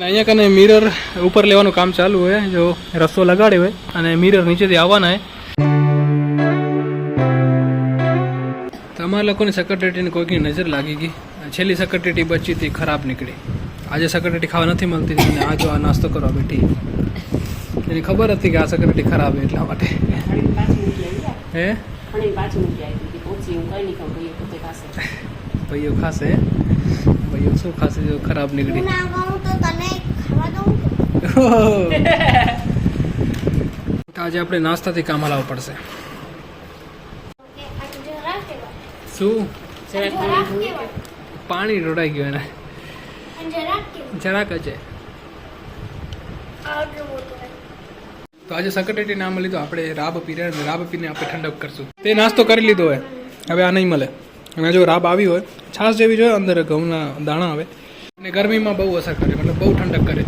અહીંયા કને મિરર ઉપર લેવાનું કામ ચાલુ હોય, જો રસ્તો લગાડ્યો હોય અને મિરર નીચેથી આવવાના હોય. તમારા લોકોની સેક્રેટરીને કોઈકની નજર લાગી ગઈ. છેલ્લી સેક્રેટરી બચી હતી, ખરાબ નીકળી. આજે સેક્રેટરી ખાવા નથી મળતી અને આ જો આ નાસ્તો કરવા બેઠી. એની ખબર હતી કે આ સેક્રેટરી ખરાબ છે એટલા માટે. હે ભાઈઓ ખાશે, ભાઈઓ શું ખાશે જો ખરાબ નીકળી. આજે આપણે નાસ્તાથી કામ હલાવવું પડશે. શું પાણી ઢોળાઈ ગયું એને જરાક જ. તો આજે સેક્રેટરી નામ લીધું, આપણે રાબ પી રહ્યા, રાબ પીને આપણે ઠંડક કરશું. તે નાસ્તો કરી લીધો હોય, હવે આ નહીં મળે. અને જો રાબ આવી હોય, છાશ જેવી જોઈએ, અંદર ઘઉંના દાણા આવે અને ગરમીમાં બહુ અસર કરે, મતલબ બહુ ઠંડક કરે.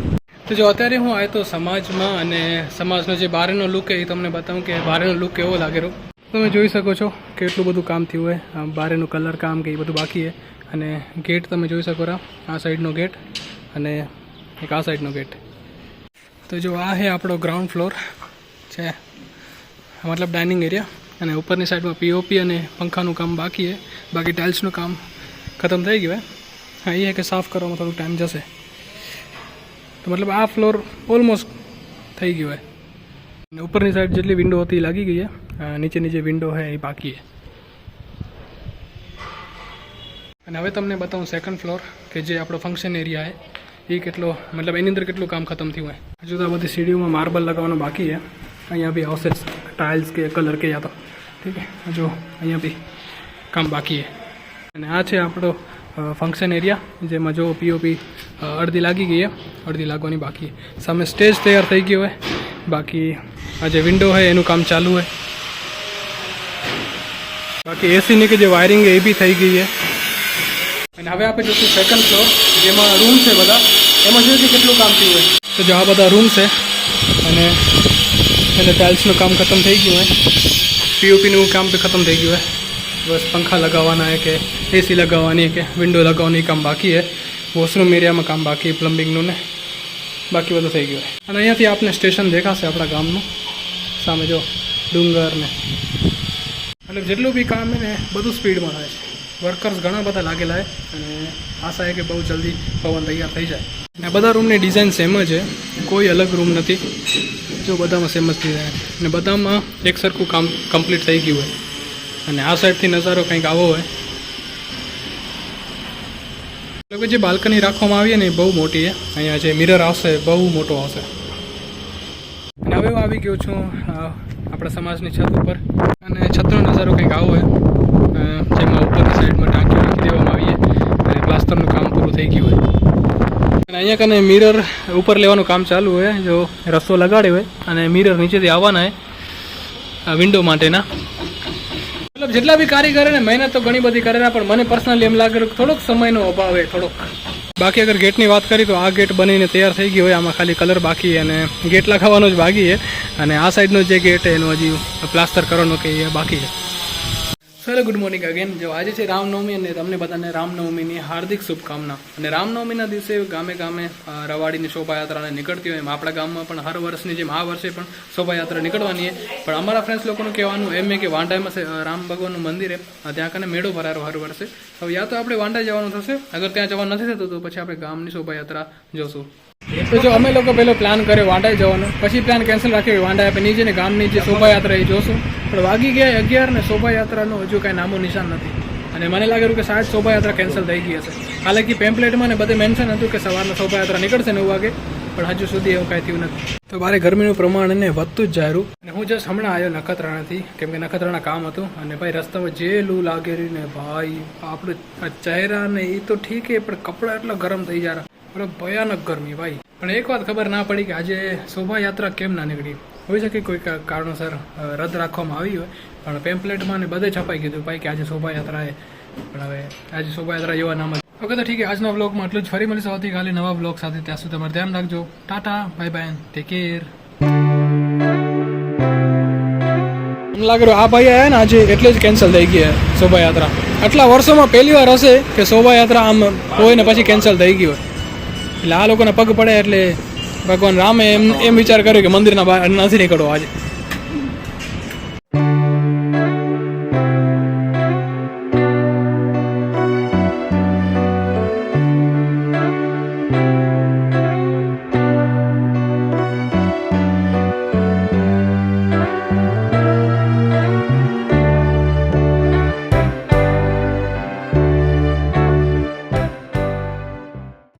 તો જો અત્યારે હું આવ્યો તો સમાજમાં, અને સમાજનો જે બહારનો લુક એ તમને બતાવું કે બહારનો લુક કેવો લાગેલો. તમે જોઈ શકો છો કે એટલું બધું કામ થયું હોય. બહારનું કલર કામ કે એ બધું બાકી છે. અને ગેટ તમે જોઈ શકો છો, આ સાઈડનો ગેટ અને એક આ સાઈડનો ગેટ. તો જો આ છે આપણો ગ્રાઉન્ડ ફ્લોર છે, મતલબ ડાઇનિંગ એરિયા. અને ઉપરની સાઈડમાં પીઓપી અને પંખાનું કામ બાકી છે. બાકી ટાઇલ્સનું કામ ખતમ થઈ ગયું હોય. હા, એ કે સાફ કરવામાં થોડુંક ટાઈમ જશે. તો મતલબ આ ફ્લોર ઓલમોસ્ટ થઈ ગયો હોય. અને ઉપરની સાઈડ જેટલી વિન્ડો હતી લાગી ગઈ છે, નીચેની જે વિન્ડો છે એ બાકી છે. અને હવે તમને બતાવું સેકન્ડ ફ્લોર કે જે આપણો ફંક્શન એરિયા છે એ કેટલો, મતલબ એની અંદર કેટલું કામ ખતમ થયું હોય. હજુ તો આ બધી સીડીઓમાં માર્બલ લગાવવાનું બાકી છે. અહીંયા બી આવશે ટાઇલ્સ કે કલર કે યા તો ઠીક છે. જો અહીંયા બી કામ બાકી છે. અને આ છે આપણો ફંક્શન એરિયા, જેમાં જો પીઓપી અડધી લાગી ગઈ છે, અડધી લાગવાની બાકી છે. સામે સ્ટેજ તૈયાર થઈ ગયો હોય, બાકી આ જે વિન્ડો હોય એનું કામ ચાલુ હોય. બાકી એસીની કે જે વાયરિંગ એ બી થઈ ગઈ છે. અને હવે આપણે જોઈશું સેકન્ડ ફ્લોર, જેમાં રૂમ છે બધા. એમાં જોઈએ કેટલું કામ થયું હોય. તો જો આ બધા રૂમ છે અને એને ટાઇલ્સનું કામ ખતમ થઈ ગયું હોય, પીઓપીનું કામ બી ખતમ થઈ ગયું હોય. બસ પંખા લગાવવાના છે કે એસી લગાવવાની કે વિન્ડો લગાવવાની કામ બાકી છે. વોશરૂમ એરિયામાં કામ બાકી, પ્લમ્બિંગનું ને બાકી બધું થઈ ગયું હોય. અને અહીંયાથી આપને સ્ટેશન દેખાશે આપણા ગામનું. સામે જો ડુંગર ને, મતલબ જેટલું બી કામ છે ને બધું સ્પીડમાં થાય છે. વર્કર્સ ઘણા બધા લાગેલા છે અને આશા છે કે બહુ જલ્દી ભવન તૈયાર થઈ જાય. અને બધા રૂમની ડિઝાઇન સેમ જ છે, કોઈ અલગ રૂમ નથી. જો બધામાં સેમ જ ડિઝાઇન અને બધામાં એક સરખું કામ કમ્પ્લીટ થઈ ગયું હોય. અને આ સાઈડથી નજારો કંઈક આવો હોય. એટલે જે બાલ્કની રાખવામાં આવી ને એ બહુ મોટી છે. અહીંયા જે મિરર આવશે બહુ મોટો આવશે. અને હવે હું આવી ગયો છું આપણા સમાજની છત ઉપર. અને છતનો નજારો કંઈક આવો હોય, જેમાં ઉપરની સાઈડમાં ટાંકીઓ રાખી દેવામાં આવી અને પ્લાસ્ટરનું કામ પૂરું થઈ ગયું હોય. અને અહીંયા કને મિરર ઉપર લેવાનું કામ ચાલુ હોય, જો રસ્તો લગાડ્યો હોય અને મિરર નીચેથી આવવાના હોય વિન્ડો માટેના. મતલબ જેટલા બી કારીગર ને મહેનત તો ઘણી બધી કરેલા, પણ મને પર્સનલી એમ લાગે થોડોક સમયનો અભાવ હોય થોડોક. બાકી અગર ગેટની વાત કરી તો આ ગેટ બનીને તૈયાર થઈ ગયો હોય. આમાં ખાલી કલર બાકી અને ગેટ લગાવવાનો જ બાકી છે. અને આ સાઈડનો જે ગેટ એનો હજી પ્લાસ્ટર કરવાનો કે એ બાકી છે. Hello, good morning again. જો આજે છે રામનવમી અને તમને બધાને રામનવમીની હાર્દિક શુભકામના. અને રામનવમીના દિવસે ગામે ગામે રવાડીની શોભાયાત્રાને નીકળતી હોય. એમ આપણા ગામમાં પણ હર વર્ષની જેમ આ વર્ષે પણ શોભાયાત્રા નીકળવાની છે. પણ અમારા ફ્રેન્ડ્સ લોકોનું કહેવાનું એમ કે વાંડામાં રામ ભગવાનનું મંદિર છે, ત્યાં કને મેળો ભરારો હર વર્ષે. હવે યા તો આપણે વાંડા જવાનું થશે, અગર ત્યાં જવાનું નથી થતું તો પછી આપણે ગામની શોભાયાત્રા જોશું. તો જો અમે લોકો પહેલો પ્લાન કર્યો વાંડાએ જવાનો, પછી પ્લાન કેન્સલ રાખ્યો વાંડા આપણે નીચે ને ગામની જે શોભાયાત્રા એ જોશું. પણ વાગી ગયા 11 ને શોભાયાત્રાનું હજુ કાંઈ નામો નિશાન નથી. અને મને લાગેલું કે શાયદ શોભાયાત્રા કેન્સલ થઈ ગઈ હશે. હાલાકી પેમ્પલેટમાં ને બધે મેન્શન હતું કે સવારના શોભાયાત્રા નીકળશે 9 વાગે, પણ હજુ સુધી એવું કાંઈ થયું નથી. તો મારે ગરમીનું પ્રમાણ એને વધતું જ જાયું. અને હું જસ્ટ હમણાં આવ્યો નખત્રાણાથી, કેમ કે નખત્રાણા કામ હતું. અને ભાઈ રસ્તામાં જે લૂ લાગેલી ને ભાઈ, આપણે ચહેરા ને એ તો ઠીક છે, પણ કપડાં એટલા ગરમ થઈ જાય, ભયાનક ગરમી ભાઈ. પણ એક વાત ખબર ના પડી કે આજે શોભાયાત્રા કેમ ના નીકળી. હોઈ શકે કોઈ કારણોસર રદ રાખવામાં આવી હોય, પણ પેમ્પલેટમાં ને બધે છપાઈ ગયું ભાઈ કે આજે શોભાયાત્રા છે. પણ હવે આજે શોભાયાત્રા એવા નામ જ. ઓકે, તો ઠીક છે, આજના વ્લોગમાં એટલું જ. ફરી મળીશું આવતીકાલે નવા વ્લોગ સાથે. ત્યાં સુધી તમારે ધ્યાન રાખજો. Tata, bye bye, take care. મને લાગે આ ભાઈ આવ્યા ને આજે એટલે જ કેન્સલ થઈ ગઈ શોભાયાત્રા. આટલા વર્ષોમાં પહેલી વાર હશે કે શોભાયાત્રા આમ હોય ને પછી કેન્સલ થઈ ગઈ હોય. એટલે આ લોકોના પગ પડે એટલે ભગવાન રામે એમ વિચાર કર્યો કે મંદિરના બહાર નથી નીકળવો આજે.